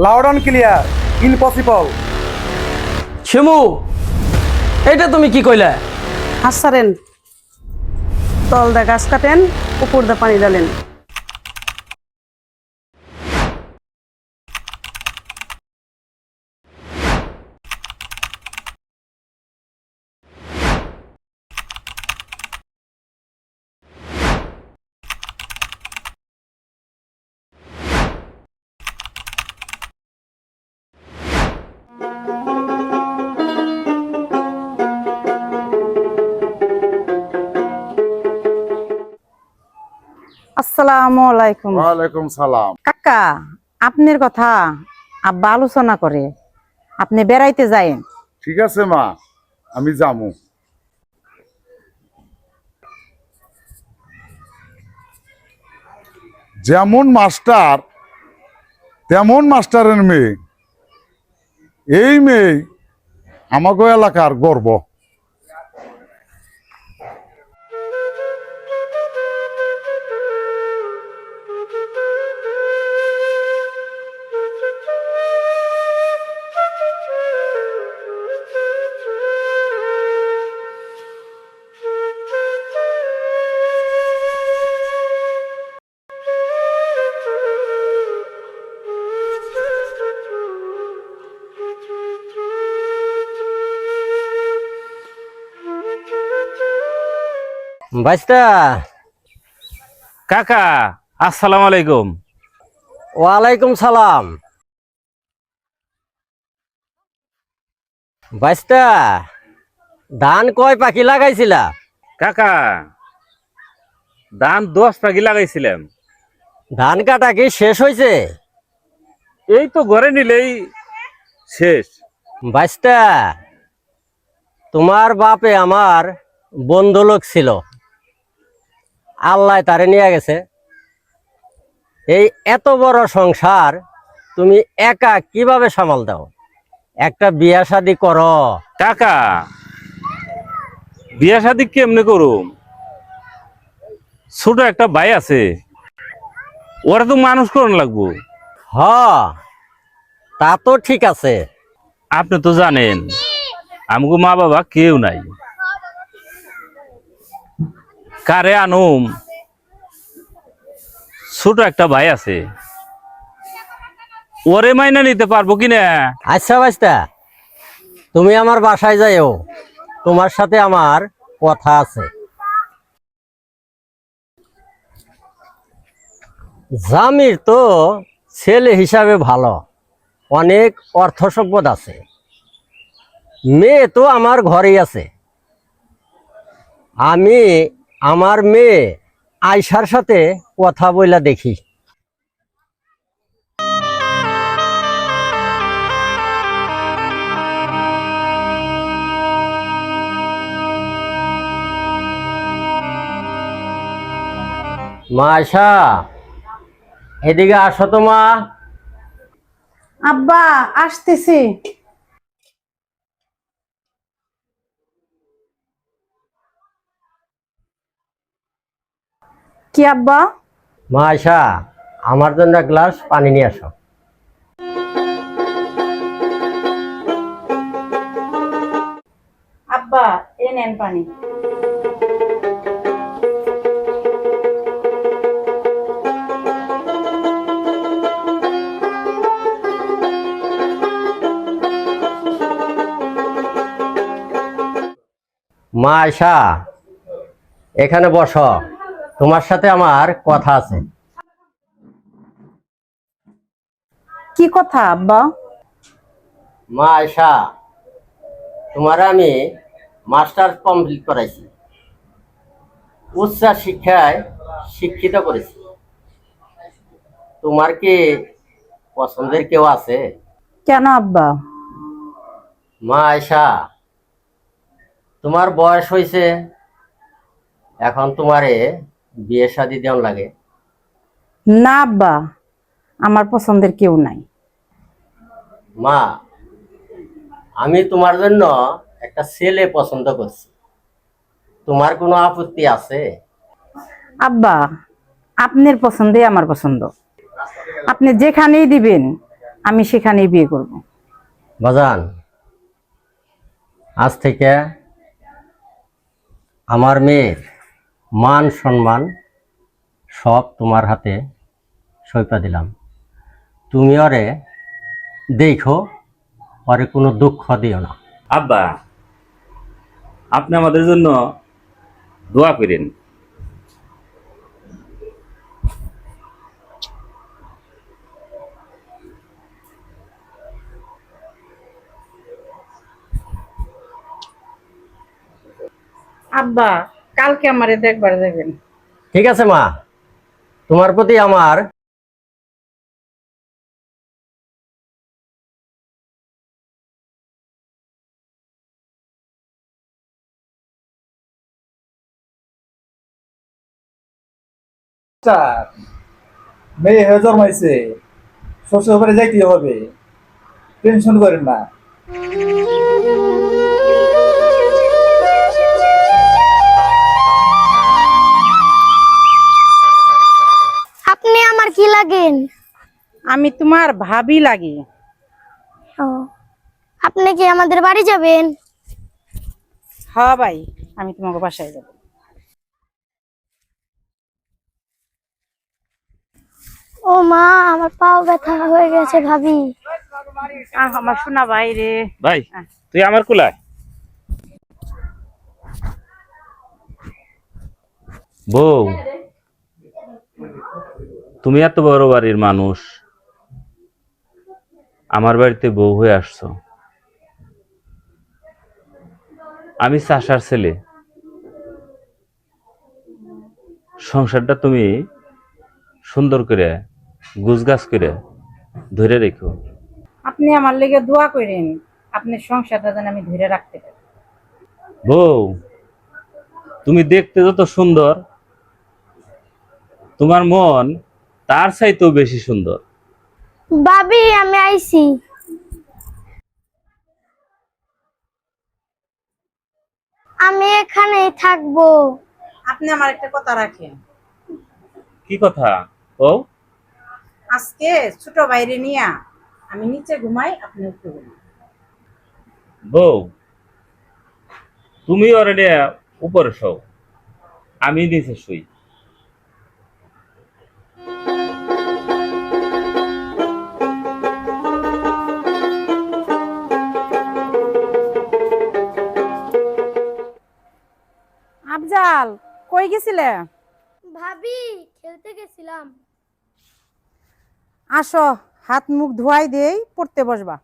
Loud and clear, impossible. Shimu, এটা তুমি কি কইলা? হাত ছাড়েন, তল দা গাছ কাটেন, উপর দা পানি ডালেন। আসসালামু আলাইকুম। ওয়ালাইকুম সালাম। কাকা, আপনার কথা আব্বা আলোচনা করে, আপনি বেড়াইতে যায়েন। ঠিক আছে মা, আমি যামু। যেমন মাস্টার তেমন মাস্টারের মেয়ে। এই মেয়ে আমাকে এলাকার গর্ব। বাইস্তা, কাকা আসসালামু আলাইকুম। ওয়ালাইকুম সালাম। বাইস্তা, ধান কয় পাখি লাগাইছিলা? কাকা ধান 10 পাখি লাগাইছিলাম। ধান কাটা কি শেষ হয়েছে? এই তো ঘরে নিলেই শেষ। বাইস্তা, তোমার বাপে আমার বন্ধু লোক ছিল, আল্লাহ তারে নিয়ে গেছে। এই এত বড় সংসার তুমি একা কিভাবে সামাল দাও? একটা বিয়া শাদি করো। কাকা বিয়া শাদি কেমনে করুম? ছোট একটা ভাই আছে, ওরা তো মানুষ করন লাগবো। হ, তা তো ঠিক আছে। আপনি তো জানেন আমগো মা বাবা কেউ নাই। কারে আনুম? ছোট একটা ভাই আছে, ওরে মাইনা নিতে পারবো কিনা? আচ্ছা বাইস্তা, তুমি আমার বাসায় যাইও, তোমার সাথে আমার কথা আছে। জামির তো ছেলে হিসাবে ভালো, অনেক অর্থ সম্পদ আছে। মেয়ে তো আমার ঘরেই আছে। আমি আমার মেয়ে আয়শার সাথে কথা বইলা দেখি। মা আয়শা, এদিকে আসো তো মা। আব্বা আসতেছি। কি আব্বা? মা আয়শা, আমার জন্য এক গ্লাস পানি নিয়ে আসো। আব্বা, এ নেন পানি। মা আয়শা, এখানে বসো, তোমার সাথে আমার কথা আছে। কি কথা আব্বা? মা আয়শা, তোমার আমি মাস্টার্স কমপ্লিট করাইছি, উচ্চ শিক্ষায় শিক্ষিত করেছি। তোমার কি পছন্দের কেউ আছে? কেন আব্বা? মা আয়শা, তোমার বয়স হয়েছে, এখন তোমারে বিয়ে শাদী দেওয়ান লাগে। না আব্বা, আমার পছন্দের কেউ নাই। মা, আমি তোমার জন্য একটা ছেলে পছন্দ করছি, তোমার কোনো আপত্তি আছে? আব্বা, আপনার পছন্দই আমার পছন্দ। আপনি যেখানেই দিবেন আমি সেখানেই বিয়ে করব। বাজান, আজ থেকে আমার মেয়ের মান সম্মান সব তোমার হাতে সইপা দিলাম। তুমি ওরে দেখো, ওরে কোনো দুঃখ দিও না। আব্বা, আপনি আমাদের জন্য দোয়া করেন। আব্বা, কালকে আমারে দেখবার যাবেন। ঠিক আছে মা, তোমার প্রতি আমার স্যার, মেয়ে হয়ে জন্মাইছে, শ্বশুর বাড়ি যাইতে হবে, টেনশন করেন না। আপনি আমার কি লাগেন? আমি তোমার ভাবি লাগি। ও, আপনি কি আমাদের বাড়ি যাবেন? হ্যাঁ ভাই, আমি তোমাকে বাসায় যাব। ও মা, আমার পাও ব্যথা হয়ে গেছে ভাবি। আমার শোনা ভাই রে। ভাই, তুই আমার কুলায়। বউ, তুমি এত বড় বাড়ির মানুষ, আমার বাড়িতে বউ হয়ে আসছো। আমি চাষার ছেলে, সংসারটা তুমি সুন্দর করে গুছগাছ করে ধরে রেখো। আপনি আমার লেগে দোয়া করেন, আপনার সংসারটা যেন আমি ধরে রাখতে পারি। বউ, তুমি দেখতে যত সুন্দর, তোমার মন তার চাইতেও বেশি সুন্দর। ভাবি, আমি আইছি। আমি এখানেই থাকবো। আপনি আমার একটা কথা রাখেন। কি কথা? ও, আজকে ছোট বাইরে নিয়ে আমি নিচে ঘুমাই, আপনি উপরে ঘুমান। বউ, তুমি অলরেডি উপরে শো, আমি নিচে শুই। আফজাল, কই গেছিলে? ভাবি, খেলতে গেছিলাম। আসো, হাত মুখ ধোয়াই দেই, পড়তে বসবা।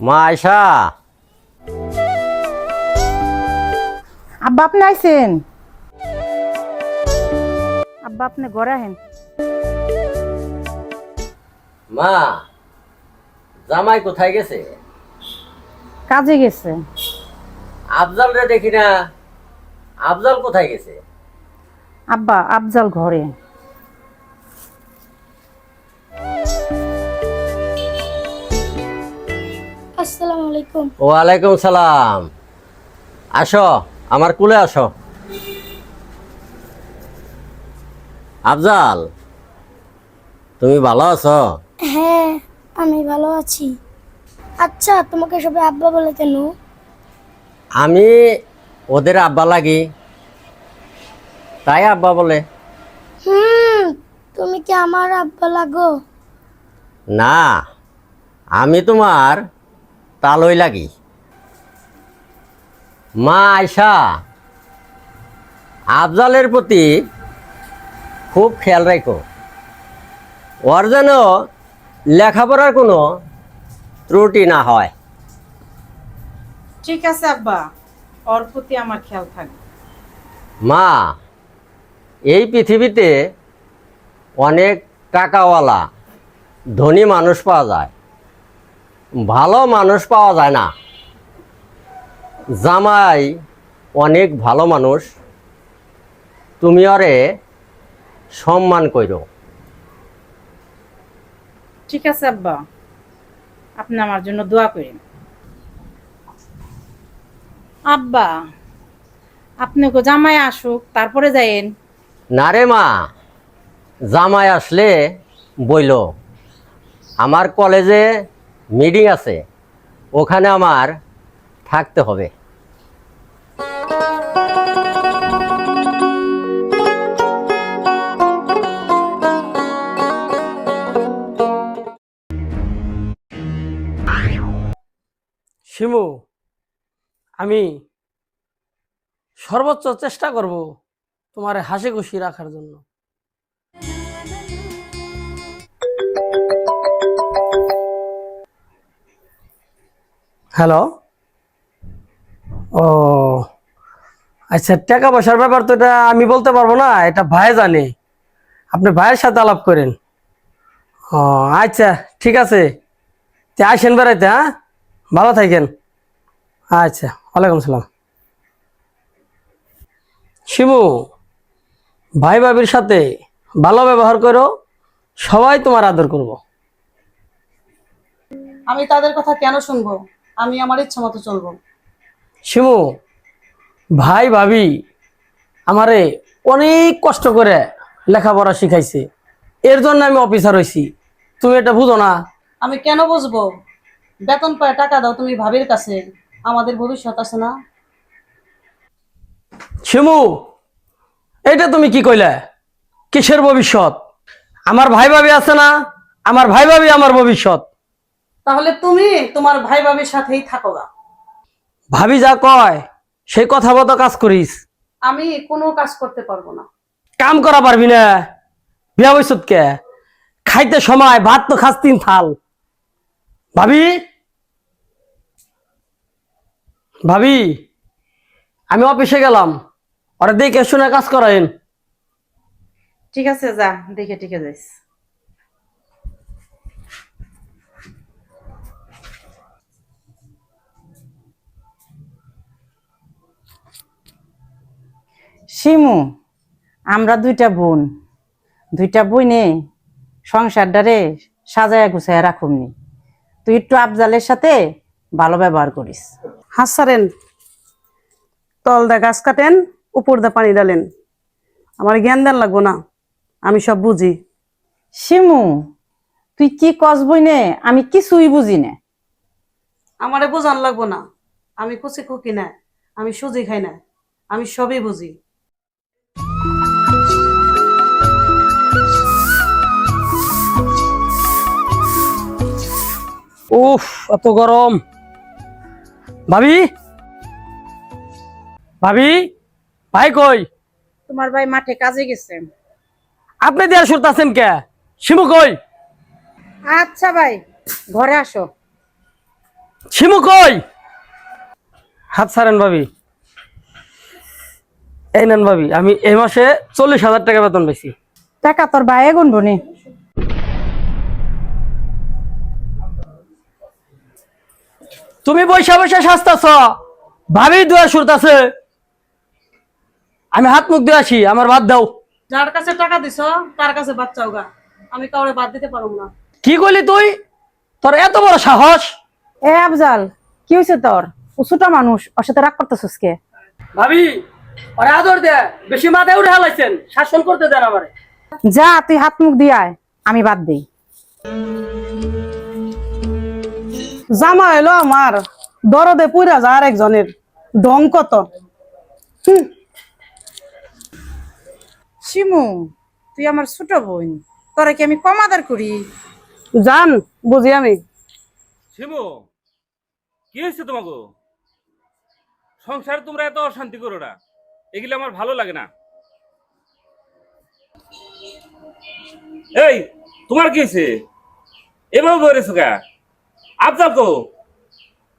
মা আয়সা। আব্বা, আপনি আইছেন? আব্বা, আপনি ঘরে আহেন। মা, জামাই কোথায় গেছে? কাজে গেছে। আফজাল রে দেখি না, আফজাল কোথায় গেছে? আব্বা, আফজাল ঘরে। আসসালামু আলাইকুম। ওয়ালাইকুম সালাম। আসো, আমার কুলে আসো। আফজাল, তুমি ভালো আছো? হ্যাঁ, আমি ভালো আছি। আচ্ছা, তোমাকে সবাই আব্বা বলে কেন? আমি ওদের আব্বা লাগি, তাই আব্বা বলে। তুমি কি আমার আব্বা লাগো? না, আমি তোমার তালই লাগি। মা আয়সা, আফজালের প্রতি খুব খেয়াল রাখো, ওর যেন লেখাপড়ার কোনো ত্রুটি না হয়। ঠিক আছে আব্বা, ওর প্রতি আমার খেয়াল থাকবে। মা, এই পৃথিবীতে অনেক টাকাওয়ালা ধনী মানুষ পাওয়া যায়, ভালো মানুষ পাওয়া যায় না। জামাই অনেক ভালো মানুষ, তুমি ওরে সম্মান করো। ঠিক আছে আব্বা, আপনি আমার জন্য দোয়া করেন। আব্বা, আপনাকে জামাই আসুক তারপরে যাইন। না রে মা, জামাই আসলে বইল, আমার কলেজে মিটিং আছে, ওখানে আমার থাকতে হবে। শিমু, আমি সর্বোচ্চ চেষ্টা করব তোমার হাসি খুশি রাখার জন্য। হ্যালো। ও আচ্ছা, টাকা পয়সার ব্যাপার তো এটা আমি বলতে পারবো না, এটা ভাই জানে। আপনি ভাইয়ের সাথে আলাপ করেন। ও আচ্ছা, ঠিক আছে, তে আসেন বেড়াইতে। হ্যাঁ, ভালো থাকেন। আচ্ছা, ওয়ালাইকুম সালাম। শিমু, ভাই ভাবির সাথে ভালো ব্যবহার করো, সবাই তোমার আদর করব। আমি তাদের কথা কেন শুনবো? আমি আমার ইচ্ছা মতো চলবো। শিমু, ভাই ভাবি আমারে অনেক কষ্ট করে লেখাপড়া শিখাইছে, এর জন্য আমি অফিসার হয়েছি। তুমি এটা বুঝো না? আমি কেন বুঝবো? বেতন পায় টাকা দাও তুমি ভাবির কাছে, আমাদের ভবিষ্যৎ আছে না? শিমু, এটা তুমি কি কইলে? কিসের ভবিষ্যৎ? আমার ভাই ভাবি আছে না, আমার ভাই ভাবি আমার ভবিষ্যৎ। তাহলে তুমি তোমার ভাই ভাবির সাথেই থাকো গা। ভাবি যা কয় সেই কথা মতো কাজ করিস। আমি কোনো কাজ করতে পারবো না। কাম করা পারবি না? বিয়া বৈসত কে? খাইতে সময় ভাত তো খাস 3 থাল। ভাবি, ভাবি, আমি অফিসে গেলাম, ওরা দেখে শুনে কাজ করাইন। ঠিক আছে, যা দেখে টিকে যাইস। শিমু, আমরা দুইটা বোনে সংসারটারে সাজায়া গুছাইয়া রাখুমনি। তুই একটু আফজালের সাথে ভালো ব্যবহার করিস। হাত ছাড়েন, তল দা গাছ কাটেন, উপর দা পানি ডালেন। আমার জ্ঞান দেন লাগবো না, আমি সব বুঝি। শিমু, তুই কি কস বইনে আমি কিছুই বুঝি না। আমারে বোঝান লাগবো না, আমি কুচি খুকি না, আমি সুজি খাই না, আমি সবই বুঝি। উফ, এত গরম। ভাবি, ভাবি, ভাই কই? তোমার ভাই মাঠে কাজে গেছে। আপনি দেয়ার সুরত আছেন কে? শিমু কই? আচ্ছা ভাই, ঘরে আসো। শিমু কই? হাত ছাড়েন ভাবি। এই নেন ভাবি, আমি এই মাসে 40,000 টাকা বেতন পাইছি। টাকা তোর ভাইয়ে গুনবো নি। তুমি বৈশা বৈশা শাস্তাছ, ভাবি দেওয়ার সুরত আছে। আমি হাত মুখ দিয়ে আসি, আমার বাদ দাও। যার কাছে টাকা দিছ তার কাছে বাচ্চাও গা, আমি কাউরে বাদ দিতে পারবো না। কি কইলি তুই? তোর এত বড় সাহস? এ আফজাল, কি হয়েছে তোর? ও ছোট মানুষ, ওর সাথে রাগ করতেছিস কে? ভাবি, ওরে আদর দে, বেশি মাথায় উঠে হালাইছেন, শাসন করতে দেন আমারে। যা, তুই হাত মুখ দিয়ে আয়, আমি বাদ দেই। জামা এলো আমার, দরদে পুরা যা আর একজনের ডং কত। শিমু, তুই আমার ছোট বোন, তোরা কি আমি কম আদর করি? জান বুঝি আমি। শিমু, কি হয়েছে তোমাকে? সংসারে তোমরা এত অশান্তি করো না, এগুলো আমার ভালো লাগে না। এই, তোমার কি হয়েছে? এভাবে বলেছো কে? আফজাল তো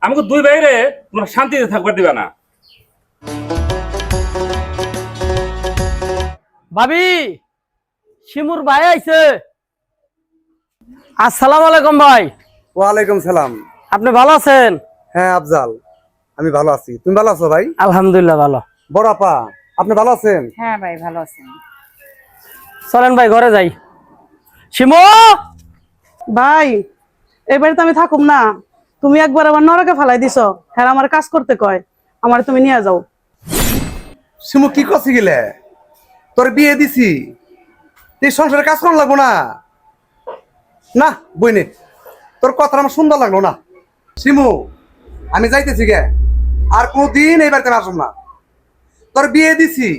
আমাকে 2 বাইরে তোমরা শান্তিতে থাকবার দিবা না। ভাবি, শিমুর ভাই আইছে। আসসালামু আলাইকুম ভাই। ওয়ালাইকুম সালাম। আপনি ভালো আছেন? হ্যাঁ আফজাল, আমি ভালো আছি। তুমি ভালো আছো ভাই? আলহামদুলিল্লাহ ভালো। বড় আপা, আপনি ভালো আছেন? হ্যাঁ ভাই, ভালো আছেন। চলেন ভাই ঘরে যাই। শিমু, ভাই এবারে তো আমি থাকুম না, তুমি একবার আমার নরকে ফেলাই দিছ। হ্যাঁ, আমার কাজ করতে কয়, আমার তুমি নিয়ে যাও। শিমু কি করছি গেলে তোর বিয়ে দিছি তুই সংসারে কাজ করানো লাগবো না না বইনে তোর কথা আমার সুন্দর লাগলো না শিমু আমি যাইতেছি গে আর কোনদিন এই বাড়িতে আসব না তোর বিয়ে দিছি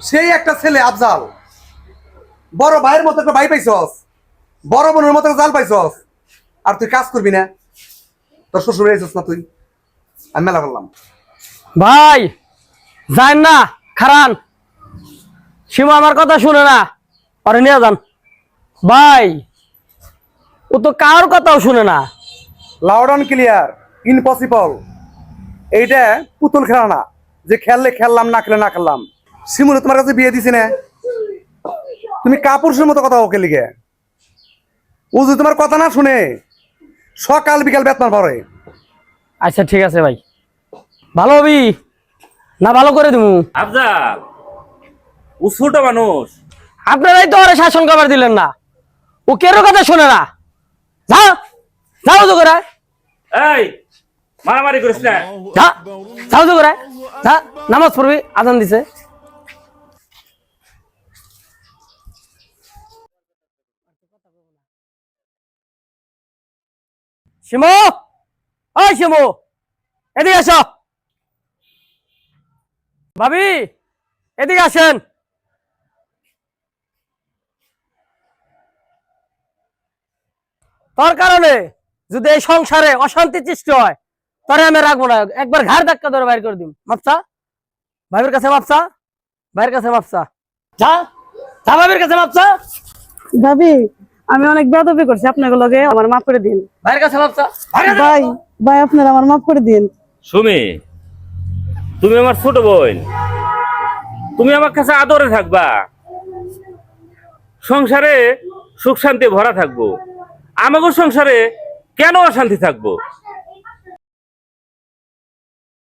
সেই একটা ছেলে আফজাল বড় ভাইয়ের মতো একটা ভাই পাইছস বড় বোনের মতো একটা জাল পাইছস আর তুই কাজ করবি না তোর শ্বশুর এসেছিস না তুই আমি মেলা করলাম ভাই যান না খারান সীমা আমার কথা শুনে না পরে নিয়ে যান ভাই ও তো কার কথাও শুনে না লাউড অন ক্লিয়ার ইম্পসিবল এইটা পুতুল খেলা না যে খেললে খেললাম না খেলে না খেললাম শিমুলে তোমার কাছে বিয়ে দিছি না তুমি কাপুরুষের মতো কথা ওকে লিগে ও যদি তোমার কথা না শুনে সকাল বিকাল বেতন পড়ে আচ্ছা ঠিক আছে ভাই ভালো হবি না ভালো করে দিমু আফজাল ও ছোট মানুষ। আপনারাই তো ওরা শাসন করবার দিলেন না ও কেরো কথা শুনে না যাও যাও তো করে এই মারামারি করিস না। যা যাও তো করে যা নামাজ পড়বি আজান দিছে শিমু ওই শিমু এদিকে আসো ভাবি এদিকে আসেন তোর কারণে যদি এই সংসারে অশান্তি সৃষ্টি হয় তোরে আমি রাখবো না একবার ঘাড় ধাক্কা ধরে বাইর করে দিম মাপসা ভাবির কাছে মাপসা ভাইয়ের কাছে মাপসা যা যা ভাবির কাছে মাপসা ভাবি আমি অনেক বেয়াদবি করছি আপনাকে লগে আমার মাফ করে দিন ভাইয়ের কাছে মাপসা ভাই ভাই আপনারা আমার মাফ করে দিন সুমি তুমি আমার ছোট বোন, তুমি আমার কাছে আদরে থাকবা, সংসারে সুখ শান্তি ভরা থাকবো। আমাকে সংসারে কেন অশান্তি থাকবো?